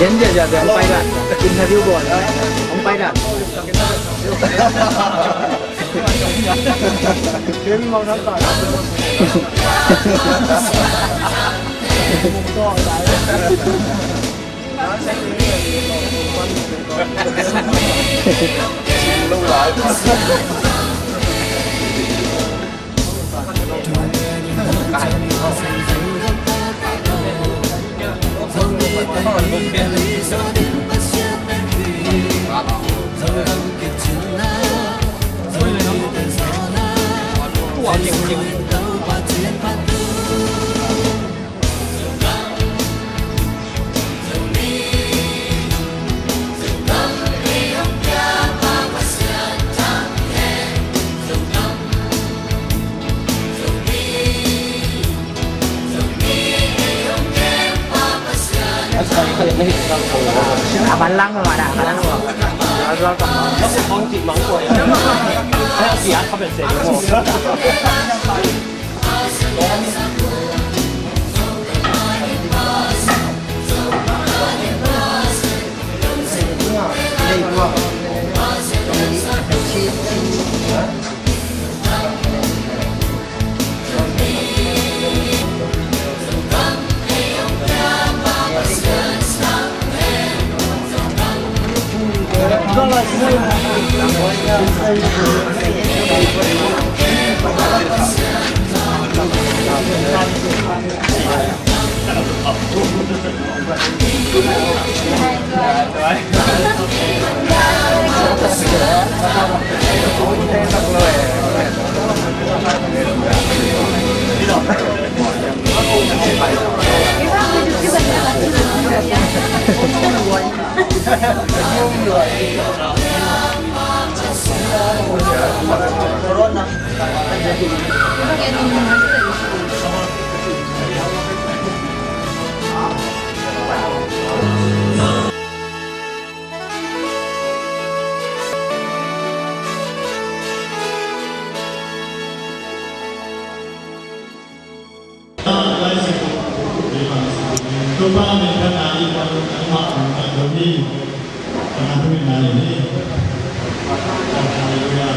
Đến giờ giờ ông bay đoạn interview buồn thôi, ông bay đoạn. Đến mong thắng tỏi. Lâu lại. Bánh lăng mà đã, bánh lăng mà. Nó còn nó sẽ con chị mắng của em. Thế gì ăn không được gì đúng không? Đây đúng không? Coba mereka tadi kalau mak kami karena kami nari ini Haleluya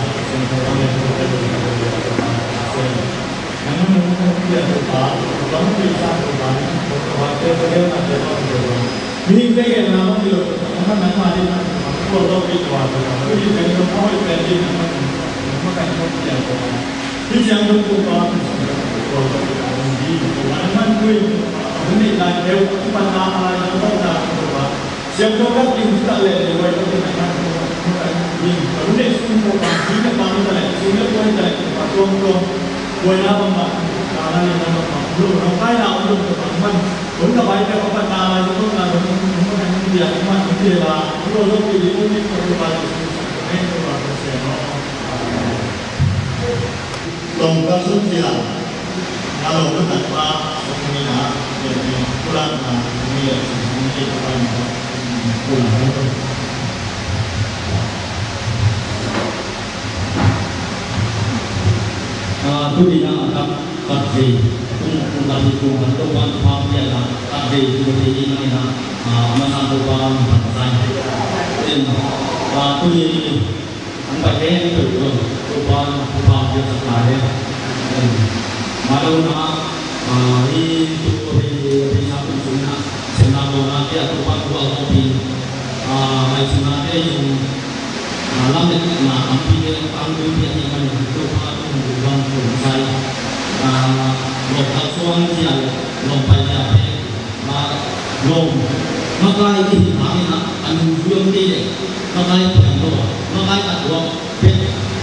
karena mungkin dia lupa kamu bisa lupa waktu dia nanti ini saya nama dia karena nama dia kalau kita waktu itu kan kita mau jadi maka kita dia ini yang lupa kalau di mana pun ini dah jauh cepat lah yang kita lupa siapa kan kita lihat di luar itu kan ini kalau ni semua pasti kita tahu tak semua pun tak patung buat apa mak karena ni nama belum ramai lah belum teman pun tak baik apa kata itu kan semua yang dia cuma dia lah kalau kita ini perlu baca itu lah Long kasus dia kalau kita tak mengira jadi pulang mengira ini pulang tu di dalam kadri pun tadi pun untuk tuan paham lah kadri tu di mana masa tuan pasai dan tu di tempat yang itu tuan paham dia sekali malu ini tu di satu sunnah senang orang dia tuan buat kopi macam mana yang malam itu hampir panggung dia yang tuan bukan selesai lokal suang dia lompat dia lom maka ini kami nak anjuran dia maka itu yang maka tak buat bet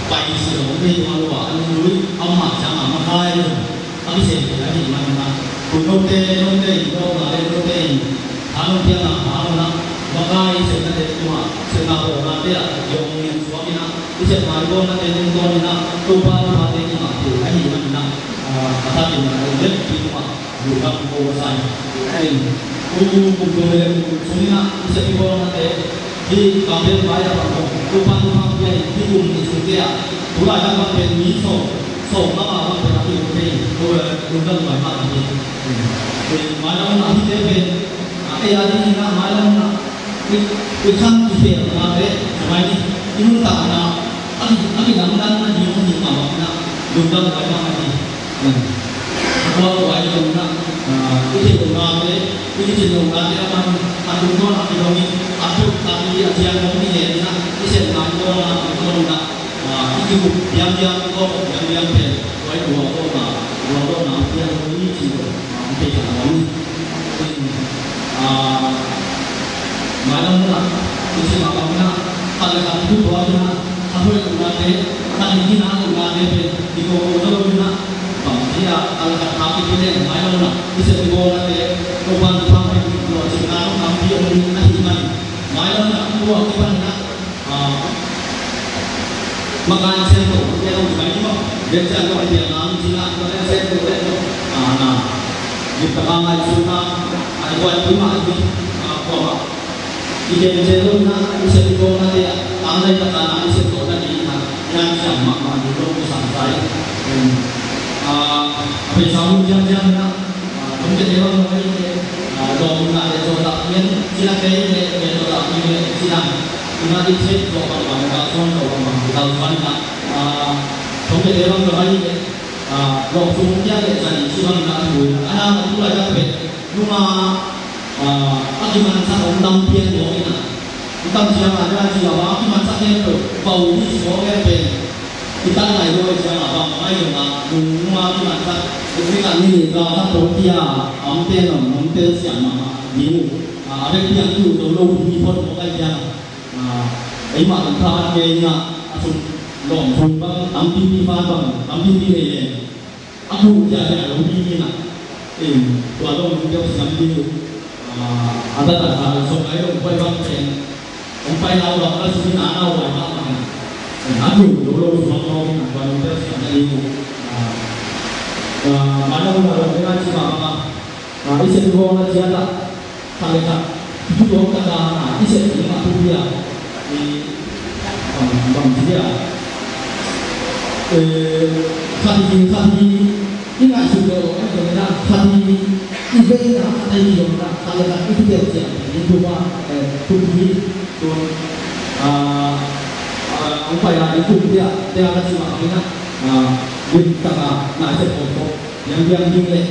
bayi siapa dia malu anjuran amat jangan maka itu kami sendiri lagi mana kunote itu note kalau dia nak maka itu nanti cuma senang orang dia yang suami nak bisa malu nanti nonton nak tuan mati ni mati ini mana kata dia nak di rumah bukan bosan kumpulan suami nak bisa dibawa nanti di kamar bayar tuan dia di rumah itu dia pula jangan pergi so ส่งมาว่าเป็นที่โอเคตัวลุงก็หมายมากจริงหมายแล้วนะที่เเป็นไอ้อาทิตย์นะหมายแล้วนะไปข้ามที่เป็นมาเลยสมัยนี้ที่นู่นต่างนะอันนี้หลังนั้นนะยิ่งยิ่งมาบอกนะลุงก็หมายมากจริงเพราะว่าไอ้ลุงนะที่ลุงมาเลยที่ลุงมาเนี่ยมันลุงก็นะที่ตรงนี้aku tapi ajian kami ni na isen na ko na ibu yang ko yang pe wai dua ko na yang ni chi ko pe ka ni malam na isi ma ka na kala ka tu dua na aku na te kan ni na ne pe di ko do na dia kala ka tapi ni malam na isi ko na te ko ban pa pe ko chi na no am pi ni na ni man malam na dua ko na makan sendo dia tahu sekali mah dia cakap dia nang cina dia sendo itu nah di tengah sunnah ada buat lima itu apa dia sendo na bisa dibawa dia tangan tekan isi tu tadi yang sama di dalam santai apa sahaja jam-jam na mungkin dia orang lain dong na dia coba yang cina kaya dia coba ini cina Ina di cek kalau orang kawan kalau orang na trong cái đề cái này lộc xuống giá để dành cho bạn đã ngồi anh cũng lại các bạn nhưng mà anh mình sẽ không tâm thiên của mình tâm thiên là cái gì đó khi mình sẽ thêm được bầu đi số cái bên thì tăng này rồi sẽ là bằng mấy người mà đúng mà khi mình sẽ cái cái này là các tổ kia ông tên xem mà nhiều ở đây tiền chủ đầu lâu thì phân một cái gì ấy mà chúng ta về nhà lồng phun bang ampi pha bang ampi này aku jadi orang ini nak tuan orang dia sambil ada tak so ayo umpai bang pen umpai lau lau lah sini anak awak mana aku dulu suami orang nak tuan dia sambil ini mana orang dia nak cakap isi dua orang siapa kalau tak itu dua kata isi lima tu dia bang dia khadi ini nggak suka orang kita khadi ini lah ada di dalam kalau tak itu dia itu mah tuh tuh apa ya itu dia akan cuma kita kita nak sepuluh yang nilai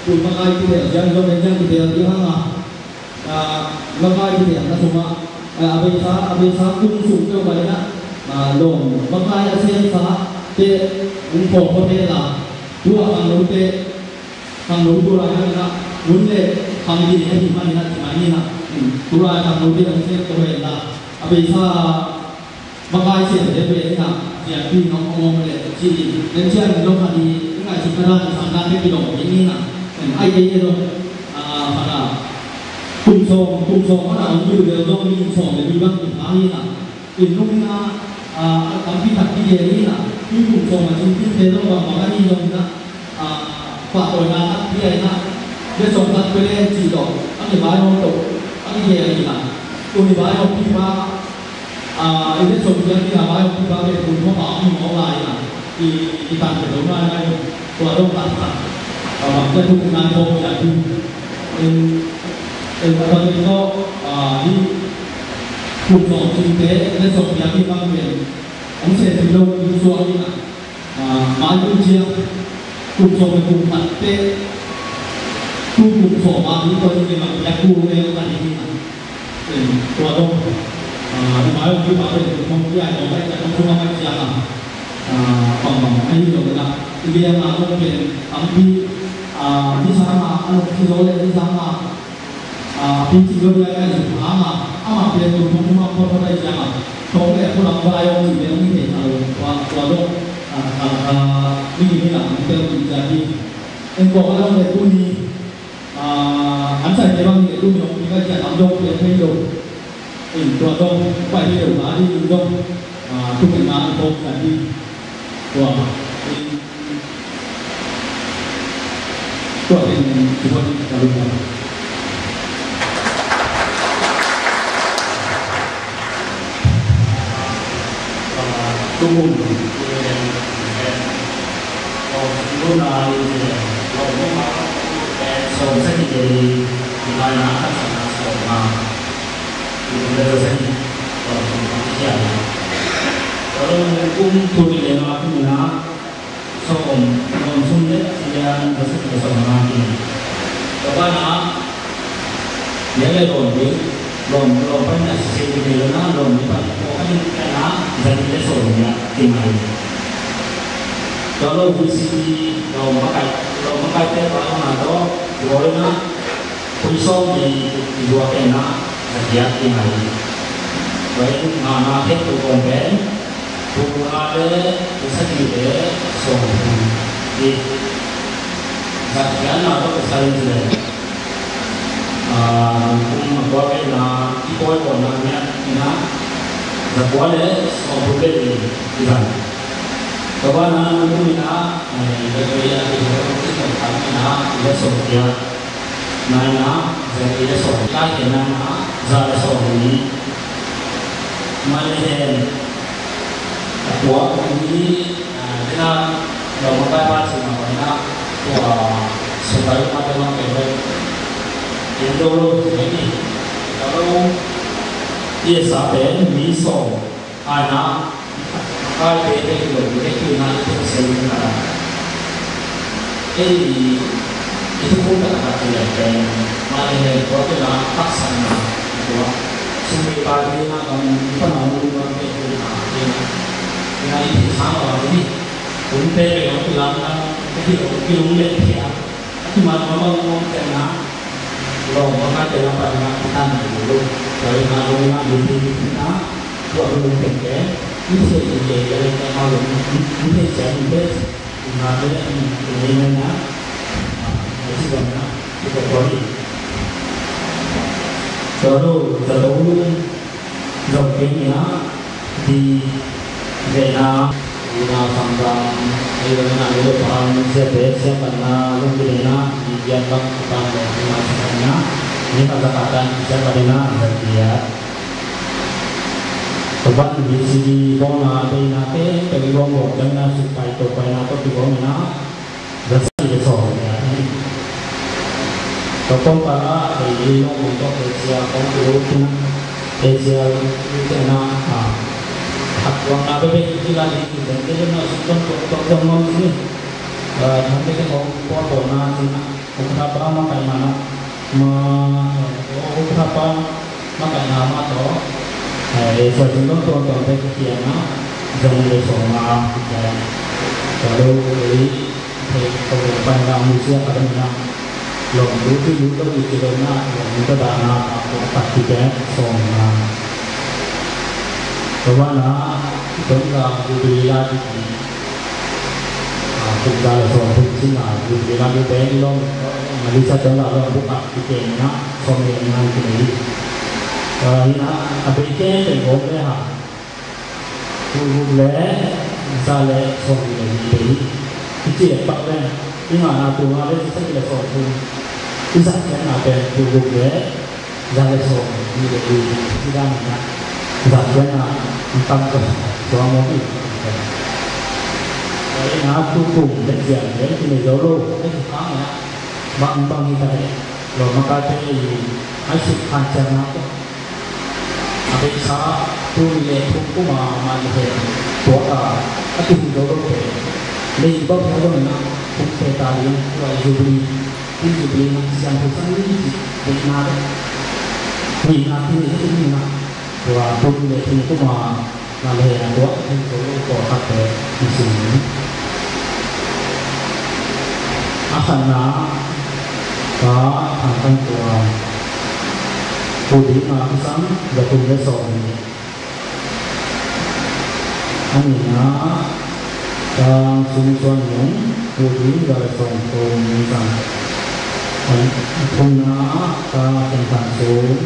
tuh makai kita jangan kita dia makai kita nak cuma abisa kung ke mana dong makai saya te umpo hotel la dua kang lu dua na unle kang di ni mana ni na dua kang lu dia se to la abisa makai se de be na dia pi no ngom le ji den chen lo ka di ngai si kara sang dan de dong ini na ai ke do pada kum so na yu de do ni so de bi bang ni na in na tapi tak dia ni naที่ถูกส่งมาชิ้นที่เทโลบางของนิยมนะฝากหน่วยงานที่ไหนนะจะส่งตัดไปเล่นจีดอกอันนี้บ้านเราตกอันนี้เยี่ยมนะตัวนี้บ้านเราพี่ว่าอีกที่ส่งยังที่บ้านเราพี่ว่าเป็นคุณพ่อหมอมีหมอลายนะที่ต่างจากเราได้ตัวโรคตัดขาดจะถูกงานโทรจากที่ตอนนี้ก็ที่ถูกส่งชิ้นเทและส่งยังที่บ้านเป็นผมเสร็จลงดูส่วนนี้นะมาดูเชียงกลุ่มส่งไปกลุ่มตัดเตะกลุ่มส่งมาดูตัวนี้มาอยากดูเองกันนี้นะตัวลงหมายถึงว่าเป็นคนที่อาจจะไม่ได้ต้องช่วยมาเชียงอ่ะฝั่งไอ้นี่ตรงนั้นที่เรียนมาก็เป็นอันที่สามอันที่โซเลที่สามพิจิตรเรียนกันอยู่อามาเป็นคนที่มาพอได้เชียงอ่ะตรงนี้พวกเราไปเอาสิ่งที่ไม่เห็นเราตัวโลกนี่หลังเป็นจากที่เอ็งบอกว่าในตู้นี้อันใส่ในบางในตู้นี้มีการจัดทำโยกเป็นให้โยกตัวโลกไปที่เดือดร้อนที่โยกทุกอย่างมาโยกจากที่ตัวเป็นทุกคนจะรู้กันTumbuh lúc nào rồi cũng mà sổ sách thì lại là các sản phẩm sổ mà thì bây giờ sách rồi cũng chỉ là kalau cũng thu đi để mà cũng là sổ còn sung nhất thì là sẽ sổ mà thì các bạn là nhớ lại rồi phải là xây dựng cái đó rồi phải có cái đó dành cái sổ nhà tiền này kalau visi rồi makai teh kalau nado boleh na pusong di dua kena setiap hari baik mana teh tu kompen tu ada bisa di so di setiap nado kesaling tu gua kena ikoi konanya ina tak boleh so boleh di sana kawan anak itu ina bergaya di dalam kami ina ia soalnya nana jadi soalnya kena jadi soalnya mana yang buat ini kita kalau makan pasti makan supaya makan makan yang dulu ini kalau ia sampai miso anak kalau kita itu nanti sering ada, itu pun tak ada yang mana yang kalau kita paksa nak, semua pagi nak kamu pernah rumah itu nak ini sama ini, untuk yang pulang itu rumah dia, itu mana orang kena, orang kena pada kita dulu, kalau nak rumah di kita, buat rumah kita. Ini saya jadi kalau ini saya ada ini mana, itu mana kita boleh. Kalau dokternya di Vietnam, sampai itu orang siapa dokternya di Jepang bukan maksudnya ini kata-kata siapa dia. Sebab di sini bona di nate, tapi bona jangan supaya supaya atau di bona dasar itu soalnya. Topong para di untuk Asia kontinental Asia itu na hak orang apa begitu lagi dan kita nak untuk ini nanti kita mau bona sini berapa makan mana berapa makan nama tu so chúng tôi còn phải thực hiện nó dần để sổ mà kalau beli kalau pandang musia pada mana lom itu di dalamnya itu dana aku pasti kan soma kawana itu enggak dibeli lagi kita soal fungsi lah dibeli lagi ben lom bisa dengar lom buka tiketnya soalnya ini ina abike tengok leha leh sale soalnya ini kecil pak leh ini mana tu ada sesuatu soal bisa kan ada tubuh leh sale soal ini tidak mana tidak mana entah ke soal mobil ini aku tuh belajar dari ini dulu ini sekarang ya bang kita lo makanya asyik panjang apa apa isa tulis buku mana buat apa itu dulu lebih bagus apa mana buku tadi buat jubli yang besar ini benar ini buat tulis buku mana yang buat itu buat apa di sini asana akan tua Budi Maksam Datung Lesong Anina Kang Sung Suan Yung Budi Lesong Tung Nisang Tuna Kang Tengkang Sung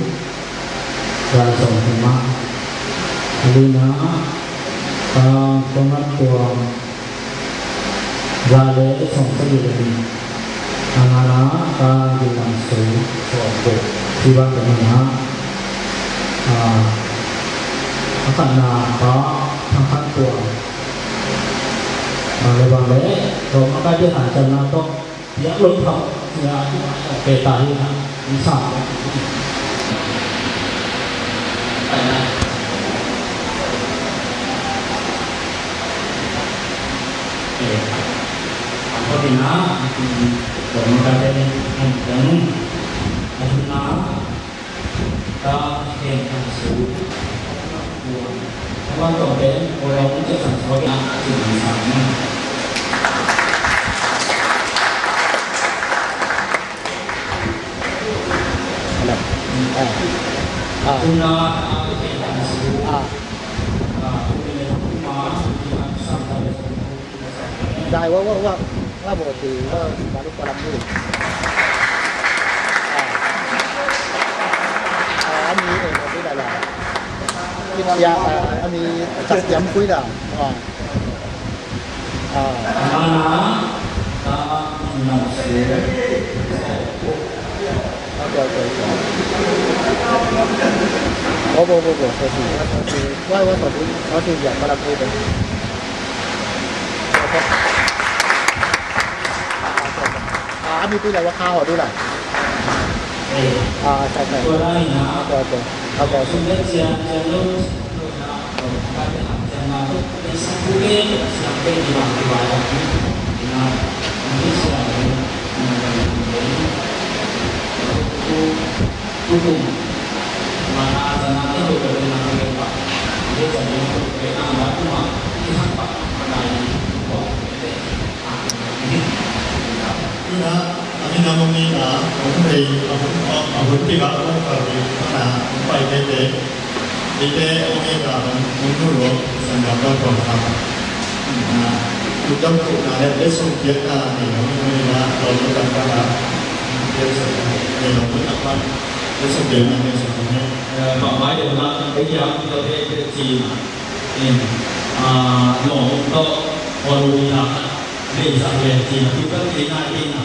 Lesong Hima Alina Kang Tongat Tuang Gale Song Sayuri Anana Kang Dinang Sung Suatu Siapa kemana? Akan apa? Angkat tuan. Bale-bale, kalau maka dia hancur atau dia lupa ya kita ini bisa. Apa dina? Kalau maka dia yang dina, kita yang sebut. Quan trọng đến hội đồng chất sản xuất Việt Nam chỉ sảnได้ว่าปกติว่ามาลูกปลาดูอันนี้เองไม่ได้ละกินยาอันนี้จัดย้ำคุยด่าโอ้โหว่าตอนนี้เขาคืออยากมารับดูเป็นอันนี้ตัวอะไรว่าข้าวด้วยแหละใช่ตัวsudah siap jalur sampai di bawah Indonesia hukum mana ada nanti berbeda dengan Pak dia jadi berbeda dengan cuma pihak Pak ini namanya dari tiga orang kali mana sampai dede omega menurut sangat berapa nah udah ada besok kita nih namanya kalau kita pada besok apa besok dia nanti sebenarnya Pak Mai điều đó bây giờ chúng tôi sẽ chỉ lỗ to còn đi làm để sản về chỉ là chúng ta thế này đi là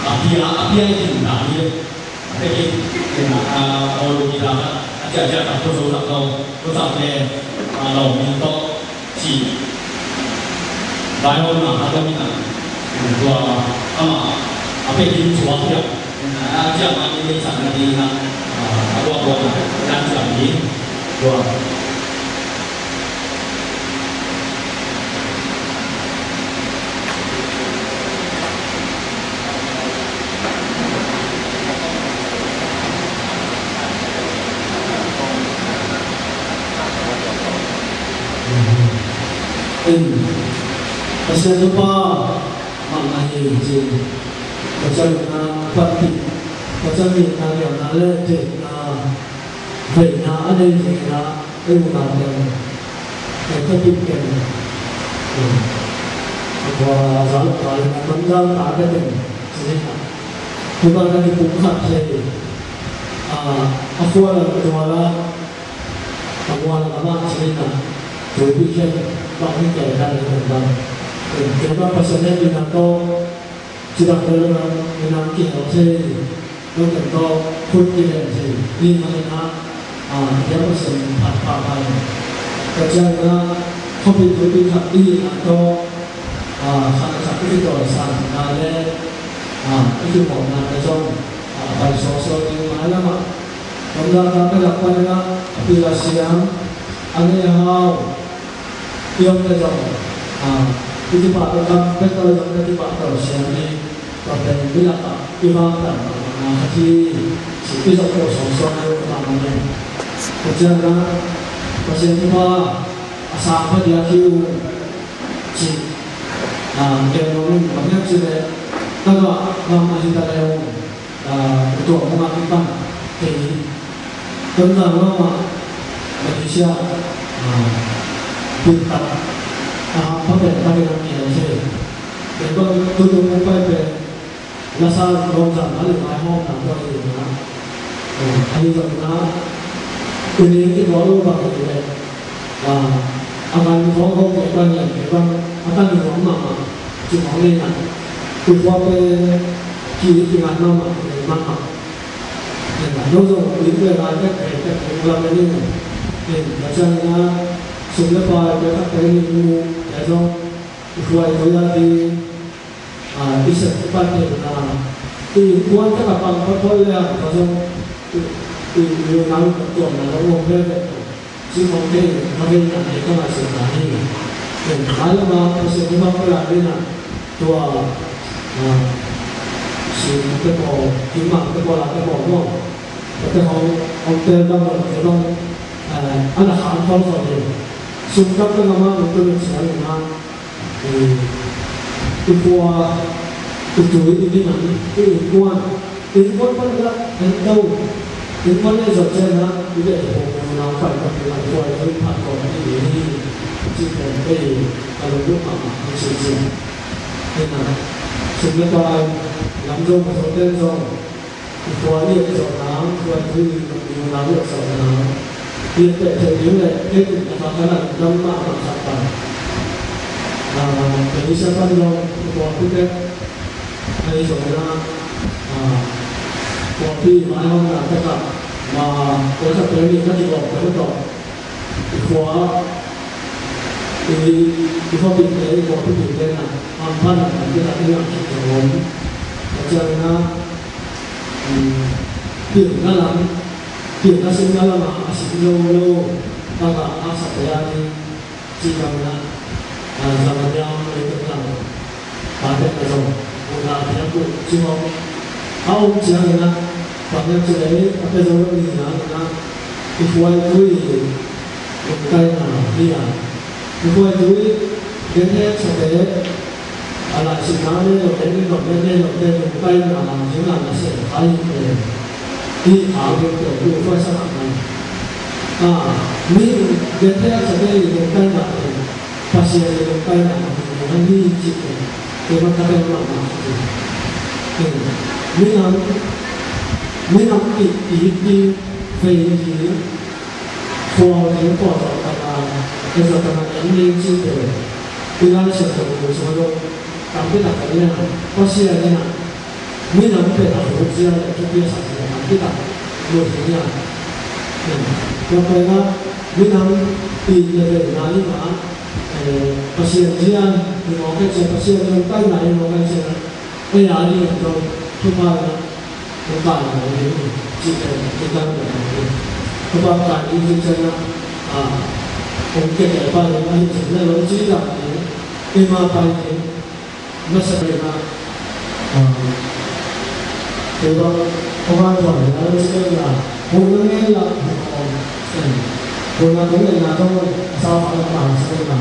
tapi ini tidak dia tapi orang di dalam aja tak perlu tahu sampai kalau minta si bayar nak ada minta dua apa ini jual dia aja mana ini sangat di apa dan jadi dua Pasal lupa maknanya je. Pasal pati, pasal ni yang nala je ada je ilmu yang terpikir. Apa zaman kalau mengal tak ada je. Bukan lagi bukan je. Aku jualan apa cerita. Berpikir banyak jalan terbang. Kenapa pasalnya dengan kau sudah dalam menangki hasil, bukan kau pun tidak sih. Ini mana dia pasal apa? Kerjanya kau berpikir ini atau sangat itu dosa. Nale itu mau nale jom pada sosok yang mana mak. Kalau kita lakukan aplikasi yang ada yang yang terjadi, itu pak kalau kita tidak tahu siapa ni, pada bila tak ibarat, haji itu satu sosok yang namanya. Kerana pasien kita asal dia kiu, dia orang banyak sudah, kalau lama kita yang untuk mengakibatkan ini, tentang lama Malaysia. Kita apa yang kita sih? Kita tutup muka rasa lomba malu mahu tak boleh mana. Ayo kita ini kita baru baru ni. Aman kau kita ni kita akan diorang mana? Cuma ni nak. Kita kiri dengan nama mana? Yang dulu itu ada kita mulai ni. Macamnya sudah pada kita ini itu, jadi Kuai kuai di iset pakai di kuat kita pang boleh kalau di nang betul nang ngomong betul si mungkin mungkin nanti itu masih nanti kalau mau masih mau pelajari tua si kepo gimana kepo lah kepo mau tapi orang terdapat orang anak hal saja sudah pengalaman untuk misalnya kuah itu ini nanti kuah pada tahu ini saja na tidak mengenalkan kepada kuah itu atau ini jika kalau lupa masih ini sebenarnya Lamjung Hotel Zong kuah ini seorang kuah itu mengenal seorang dia terjadi itu makanan lama masakan jadi siapa yang waktu itu hay seorang waktu mana orang kata có sắp tới mình các chịบอกvới nó khóa thì có tình thế có cái tình thế là hoàn toàn là cái là cái dạng của mình cho nên nó tiền nó sinh ra là mà sinh lâu ta là áp sát tới anh chỉ cần là rằng là nhau lấy được làm bản thân là rồi một là thì nó cũng chưa ông chỉ là Pak yang sudah apa zaman ini na ikhwan itu bukan dia ikhwan itu dia sampai ala sinane lokal bukan jangan nasi kali ini awal itu ikhwan sangat ini dia sampai bukan pasien bukan ini cipta kita kata orang ini mấy năm thì về thì phò thì phò là bây giờ là những liên chi để từ đó sẽ được một số lượng cảm thấy là cái này có xe này nè mấy năm về là một xe để cho kia sản xuất cảm thấy là một cái này cho nên là mấy năm thì về là như mà có xe riêng thì có cái xe có xe trong tay này có cái xe bây giờ đi rồi chúng ta bukan ini jika kita kebanggaan ini saja mungkin apa yang ini sebenarnya cerita ini lima kali masalah kalau orang tua yang sekolah bukannya lah bukan bukan atau sahabat orang sekolah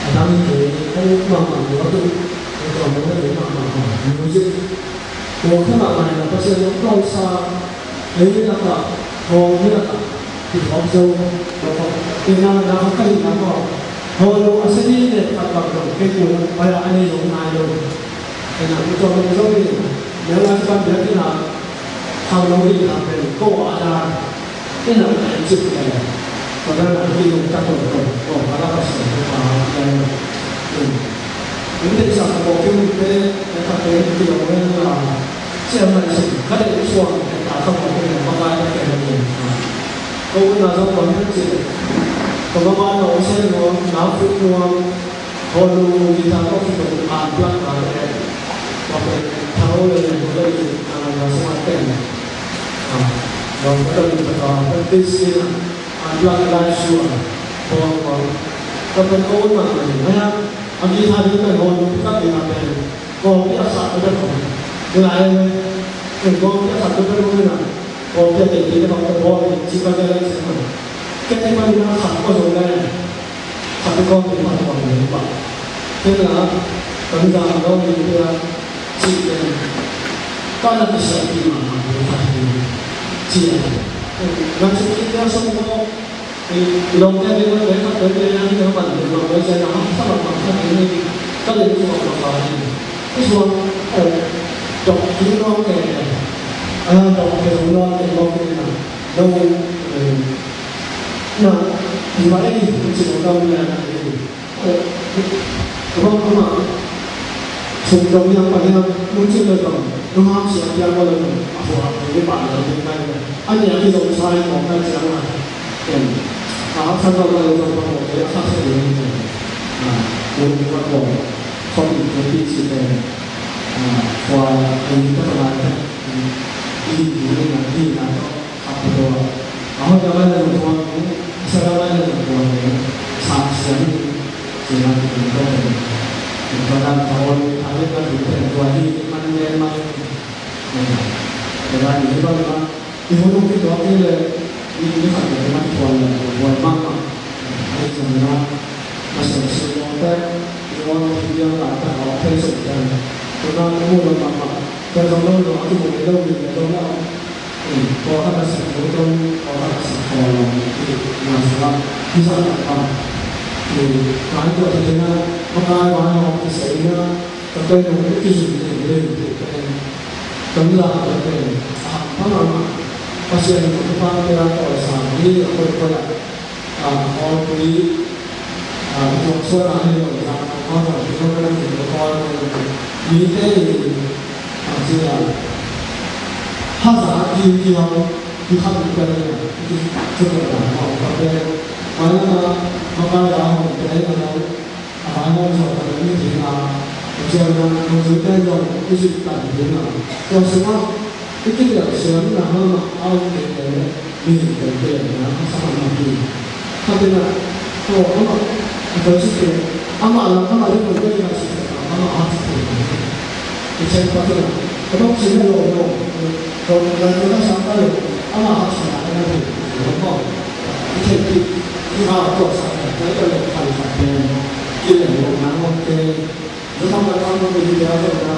tapi itu mama itu kalau mereka mama musik我看到买了，不是用高沙，那个红那个，是杭州，然后可以那个，我是你的那个给我，我要按你用哪用，那我做工作的，原来是办别的那，杭州的那边够啊的，那很直接，我在那里用大多数，我把那个手我们得想我跟你的那个这种那这样的事，可得说打上我们慢慢的给他们我那时候我们这我慢慢我现在我拿出我路其他都是用按标准的，我们他们的我们那什么店我们这里那个这些按标准来说，我们欧嘛，哎呀。anh đi thay cái hồn các vị làm này còn cái sạch ở bên hồn như này mình có cái sạch ở bên hồn như này còn cái tiền thì nó còn hồn thì chỉ có cái này cái này nó sạch có rồi đây sạch cái con thì mà còn nhiều vậy thế là bây giờ nó mình chỉ có là cái sạch gì mà chỉ nó chỉ cái sống có lòng cái bên đấy các cái bên này nó vẫn được lòng cái nó sắp được bằng cái này các cái chỗ mà cái chỗ đọc chữ nó cái đọc cái chỗ nó cái nó cái nào đâu mà thì mà cái chỉ có đâu là không mà sùng trong yang pada muncul dalam rumah siapa yang boleh buat ini pada dengan anh yang di dalam saya mau kan jangan 看到那个状况，我觉得他是有一点 untuk apa kopi kopi sudah kuah ini terlalu ini nanti atau apa doa. Aku jangan ada tuan sekarang ada tuan saksian jangan dibuka. Bukan tahun hari kan bukan tuan ini mana. Jadi ini bagaimana? Ibu mungkin doa ini kan teman tuan mama. Ini sebenarnya masih semuanya orang yang ada orang peserta. Karena kamu mama. Kalau aku mau bilang kalau ada sesuatu orang sekolah itu masalah bisa apa? Kalau itu adalah apa orang saya tapi kalau itu sudah kami lah apa nama pasien itu apa yang kalau sahari apa orang beli untuk suara ini orang itu kan orang ini aja 하자 이기하고 이하고 그러면 이게 저거라고 그런데 만약에 아빠가 내가 아마서 그런 일이나 어쩌면 그 때도 있을 때나 그래서 이렇게 시험을 하면 아우게 되는 일이 되는 상황이 하지만 또 아마 그것이 아마 이런 거가 있을 아마 아직 이 책밖에 kalau sini loh, kalau kita sampai anak anak ada apa? Kita buat sampai kita lihat kali sampai kita lihat mana ke, kita makan begini apa?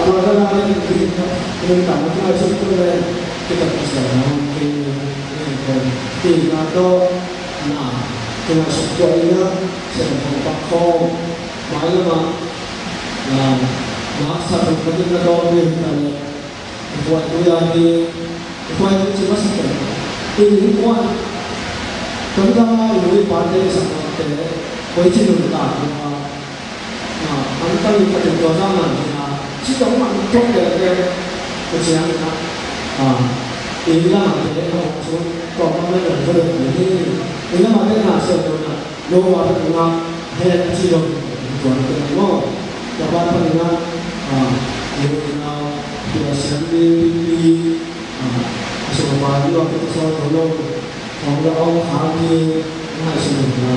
Kalau ada yang kita makan sesuatu kita bisa kita tu, kita sesuatu sedang pakai, mana masa berpikir kalau dia buat cuma sekali ini buat kalau lebih pandai sama kita wajib kita kita lihat itu zaman kita orang tu dia macam ini lah kita kalau kita berbuat ini macam nasi tu lo ada bunga head cium buat kita dapat pendengar biasa di sekolah waktu itu saya tolong orang kami masih muda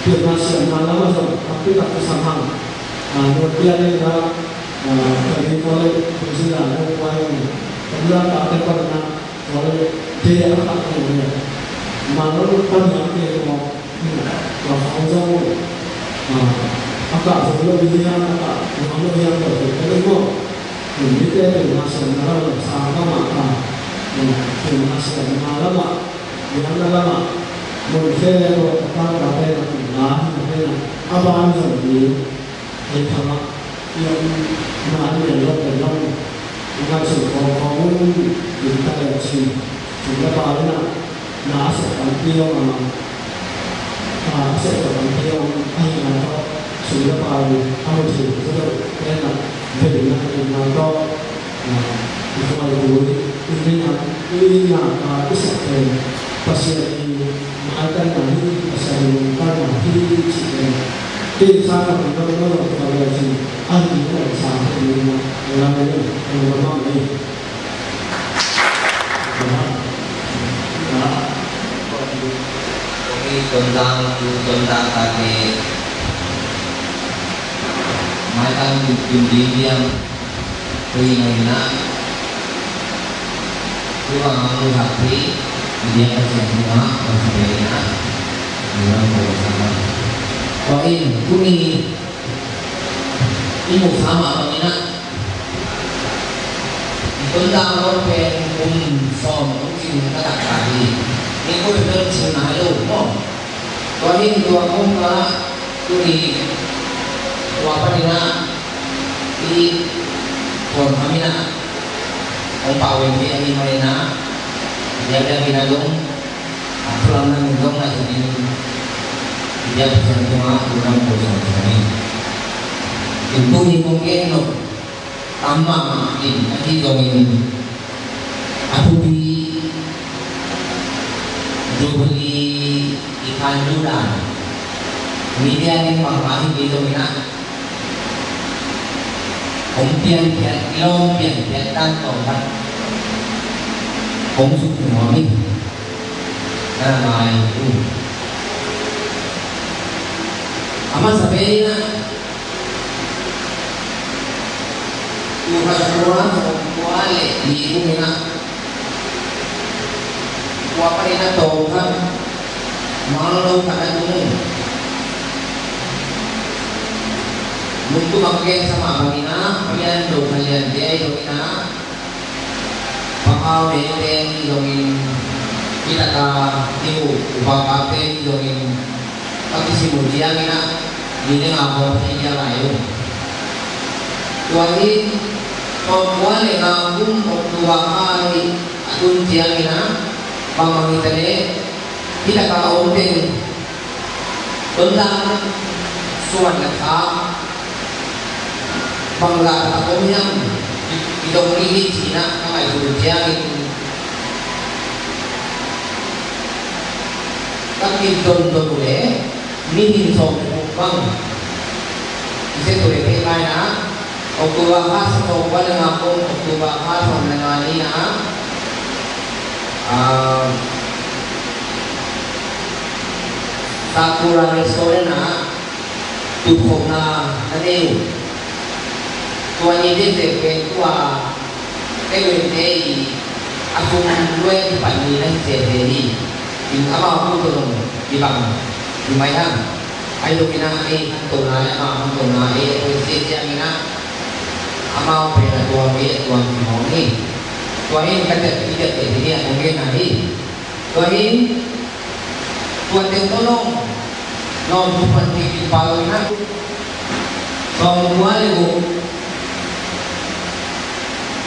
dia masih malam tapi tak kesana kemudian dia dari mulai berjalan mulai kemudian tak pernah mulai dia tak pernah malam pernah dia mau jauh agak sebelum dia agak malu yang bertemu kita masih malam sama maka masih malam yang lama mungkin orang ramai apa jadi yang mana yang masih orang kita sih sudah banyak nasi kantiong sudah tahu kamu sudah enak bagaimana itu ini pasien ini akan nanti pasien nanti kita sangat benar-benar kalau sih ahli sangat ini tentang tadi mereka bimbing yang ringan kurang hati dia kasih bunga dan sebagainya orang bersama poin kuni ini sama mengingat tentang orang pun som mungkin tak kali ini pun betul nalu poin dua muka kuni apa dina di formamina ông bảo vệ cái anh em na dia ada binatang pulang nang dong nak jadi dia bisa cuma kurang kurang ini itu ni mungkin no tambah ini nanti dong ini aku beli ikan ludan media ni mengkahi video mina. Kompian pian ilom pian pian dan tobat. Kom suku mami. Ramai itu. Amat sampai na. Tuhan Tuhan kuale di itu mina. Kuapa ina tobat. Malu pada gunung. Untuk makin sama abangina, kalian do kalian dia dongina, pakau dendeng dongin kita ka tiu upakape dongin, pagi si mujian ina, ini ngapor dia layu. Tuahin, perempuan yang ngagum dua hari akun jian ina, pamangita ni. Tidak kau ondeng tentang suan lekap bangga takut yang hidung ini Cina kamai berjalan tapi don boleh minim som bang bisa boleh pakai na waktu bahas atau pada ngapung waktu bahas dengan ini na Sakura restoran na tutup na nanti tuan ini dek tua TWT aku dua di pagi nanti jadi in apa aku tolong di bang di mana ayo kita ni tunai apa tunai polisi yang kita apa pernah tuan ni tuan ini kata tidak jadi mungkin nanti tuan ini tuan yang tolong non bukan di paling aku kalau mulai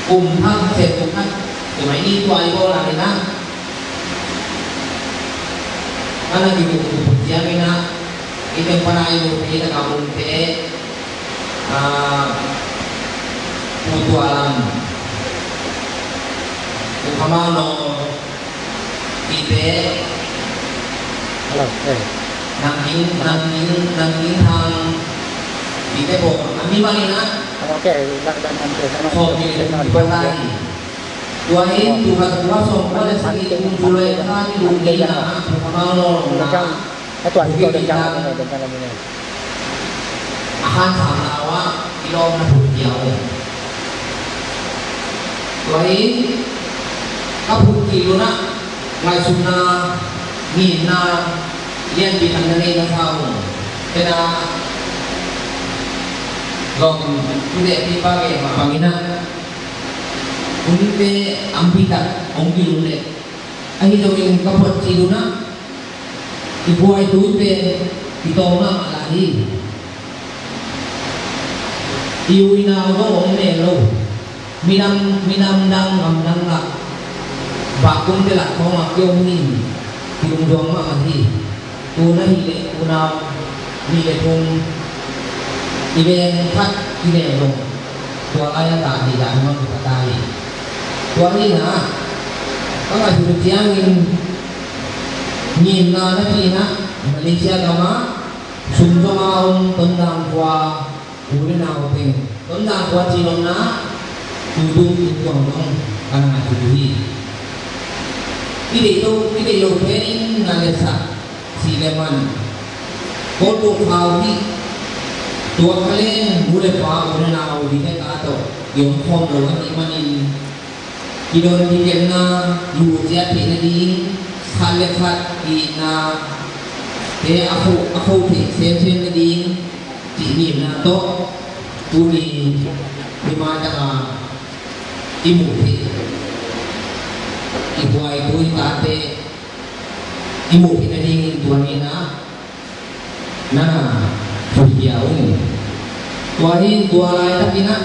kumham sepukat cuma ini tuan itu lah kita karena di buku jamina itu para ibu kita kampung te putu alam ukama no ite nanging hang ite po ami malina so di pantai tuahin tuhan tua so pada sakit mulai kali lumina ukama no akan sama ilom na putihau tuahin kaputi luna ngai suna ngina yang ditandai na tahu kena gong tidak dipakai mapangina unite ambita onggi lune ahi dongeng kapot ciluna dibuai tuite ditolak lagi iuina lo omne lo minam dang ngam lah bakung telak kau makiong ni tiung dong mati tuna hile tuna hile pun ibe kat hile lo tua kaya tak di dalam kita tadi tua ni na kalau sudah tiangin nyina nanti na Malaysia kama sumber maum tentang kuah udah nahu peng tentang kuah Cina na duduk itu orang karena tuduhi ini lo pening nalesa sileman koto kawi tua kalian boleh pa udah nahu di kata yung kom lo kan imanin idon di kena diujiat ini di halekat ina aku sen di ini na to tuli di mana ibu itu tate ibu kita dingin tuan ina nah jauh tuahin tua lain tapi nak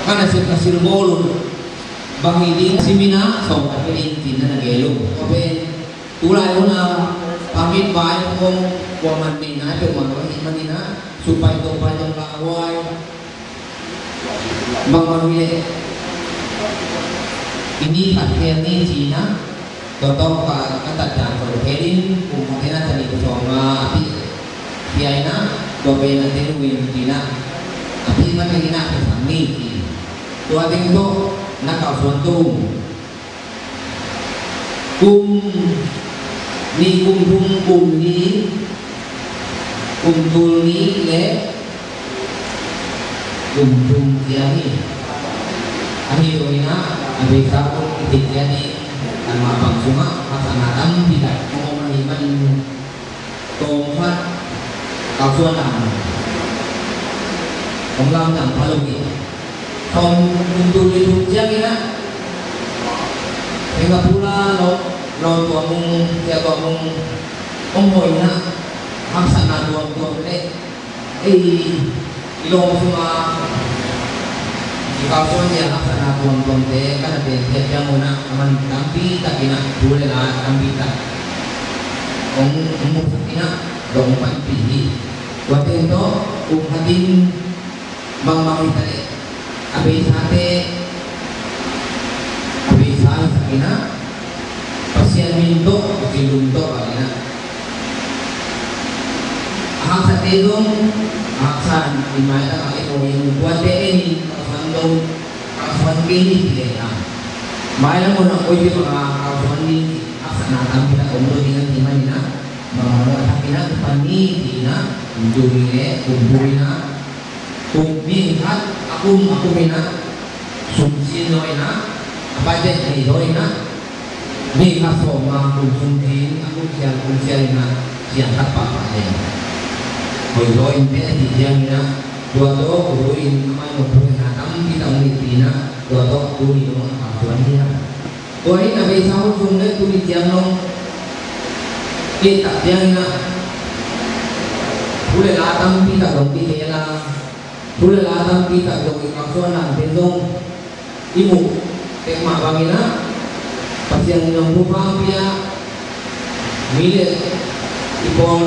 karena hasil bolon bagi di simina so tapi tina nagelo ope tulay una pamit bahay kong waman mina pero manina supaya to pa yung laway bang ini ini pakai ni Cina Contoh kata dan kalau Kelin kumpulan tadi bersama api kiaina dobena tenu windina api mana kina kesami tua tengok nak kau suatu ni kum ni le kiani ani doina abi kau kiani tanpa bangsunga pasangan tidak mau melihat tongkat kausuan Ông chẳng phải lùng gì không tôi đi thuộc chắc kia thì gặp pula lo tua mung dia tua mung ông hồi na ham sana tua đấy ilo semua di kawasan dia ham sana tua te kan ada dia jamuna aman tampi tak kena boleh lah tampi tak ông kena dong pagi waktu itu hadin bang tadi habis sakina pasien minto dilunto kalina ahak satedong ahaksan imaita kali korin kuate ini kasan kini tidak main mo na koy mga kasan ni asana tampila umro dengan timanina mga takina panina undurine kumpurina kumbihat aku mina sumsin noina apa aja ni noina ni kasoma kumsin aku siang siang apa ni Hoy pe di jangina dua to kuruin amai mo hatam kita unitina dua to kuri no atuan dia Hoy na be sahu sunne kuri jangno kita jangina boleh latang kita dong kita Boleh latang kita dong ikaksonan tendong ibu tekma bangina pasien yang buka pia milik ipon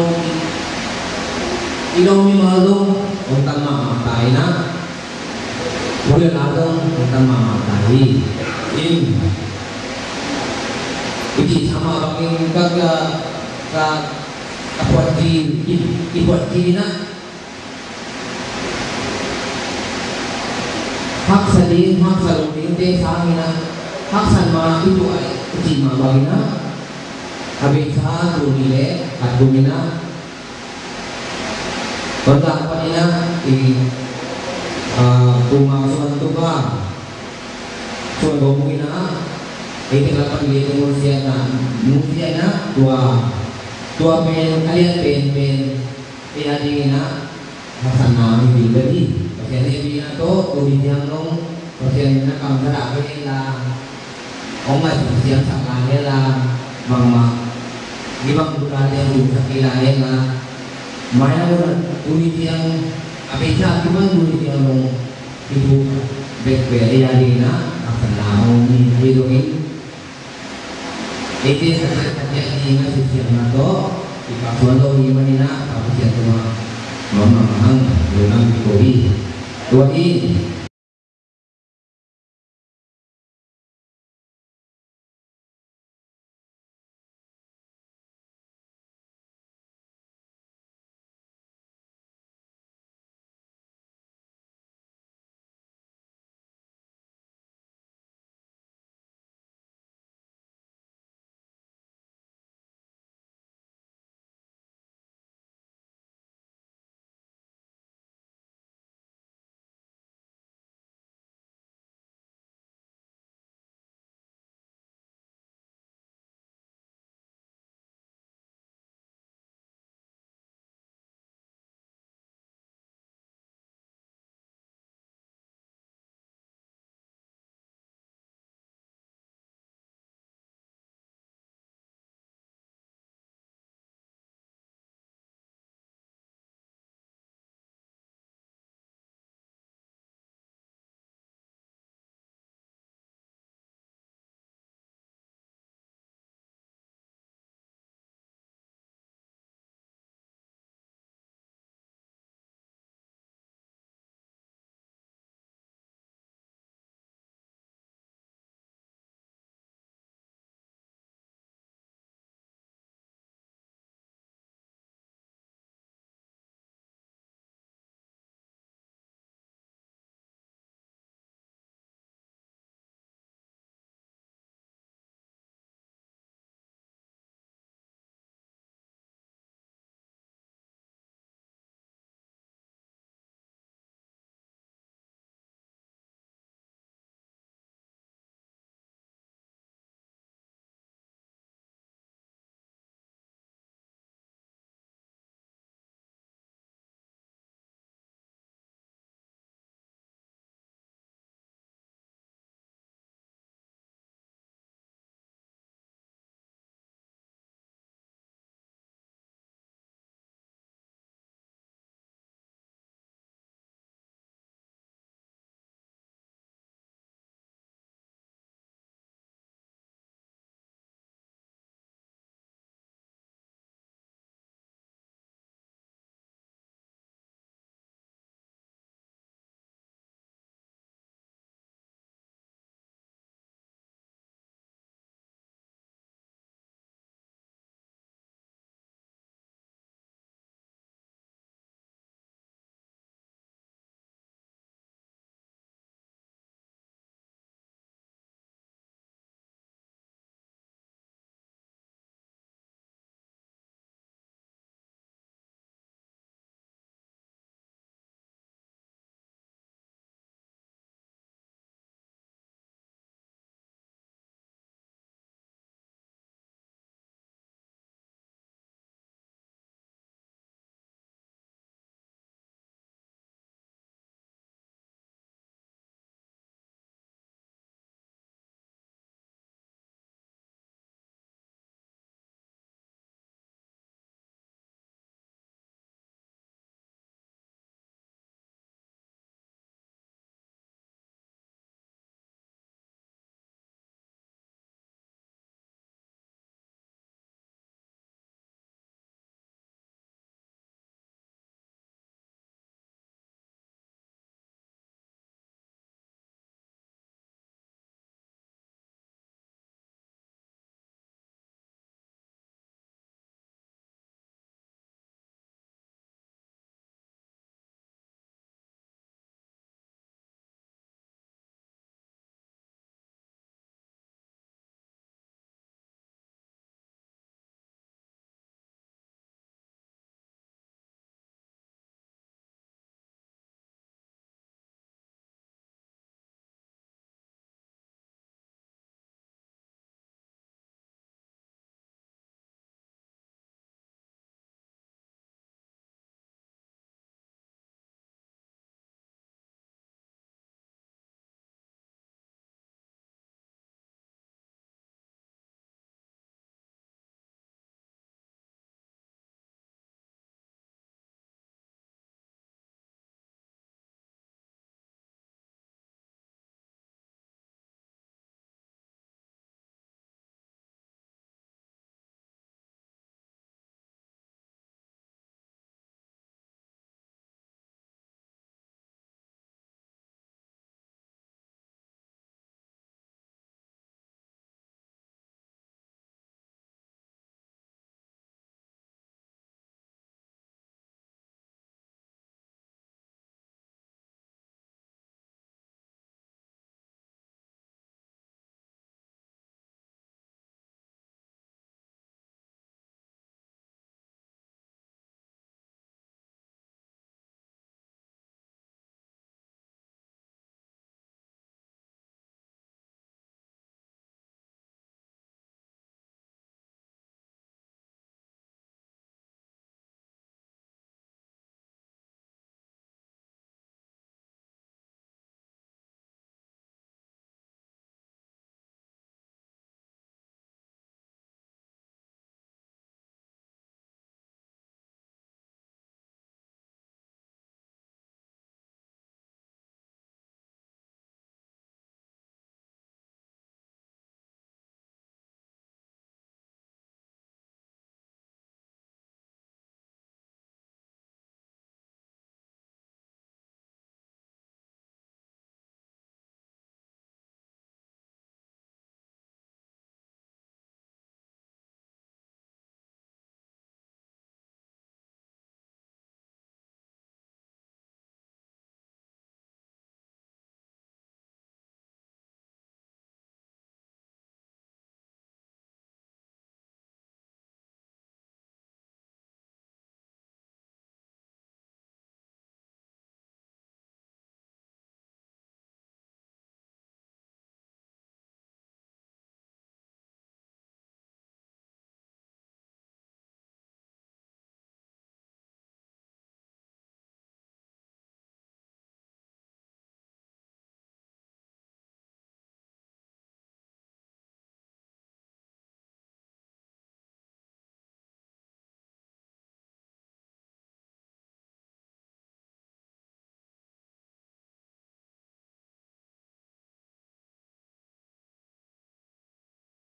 ilong mi malong untan mamatai na boleh latang untan mamatai ini sama bangin kapuat di na hak salin hak saludin te sangina hak sanma itu ay ucima bagina habisa tunile at gumina Benda apa ina pumasuan tu ba suan gomina tinggalkan dia musia tua pen kalian pen adina hasana bibeli Pasien ini to tuli yang long pasien na kamera kela omat pasien sama kela mama gimang bukan yang sakila kela mana bukan tuli yang apisa gimang tuli yang long itu beri adina akan naon ni hidungin itu saja ini ngasih siang nato di kasuan lo gimana pasien cuma mama hang lunang dikoi Tuhan ini